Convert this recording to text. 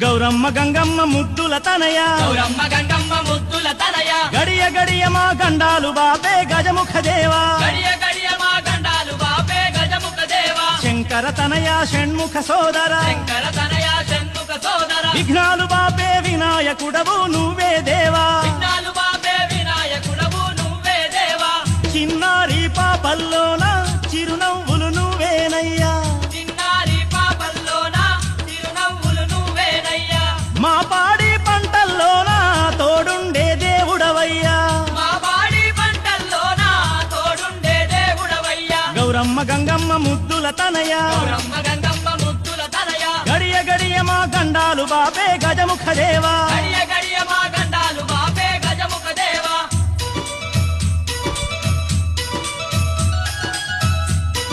గౌరమ్మ గంగమ్మ ముద్దుల తనయ గౌరమ్మ గంగమ్మ ముద్దుల తనయ గడియ గడియ మా గండాలు బాపే గజముఖ దేవా గడియ గడియ మా గండాలు బాపే గజముఖ దేవా శంకర తనయ షణ్ముఖ సోదర శంకర తనయ షణ్ముఖ సోదర విఘ్నాలు బాపే వినాయకుడవు నువ్వే దేవా విఘ్నాలు బాపే వినాయకుడవు నువ్వే దేవా చిన్నారి పాపల్లోన చిరునవ్వులు నువ్వేనయ్యా చిన్నారి పాపల్లోన చిరునవ్వులు నువ్వేనయ్యా మా పాడి పంటల్లోన తోడుండే దేవుడవయ్యా మా బాడి పంటల్లోన తోడుండే దేవుడవయ్యా గౌరమ్మ గంగమ్మ ముద్దుల తనయ గౌరమ్మ గంగమ్మ ముద్దుల తనయ గడియ గడియ మా గండాలు బాపే గజముఖ దేవా గడియ గడియ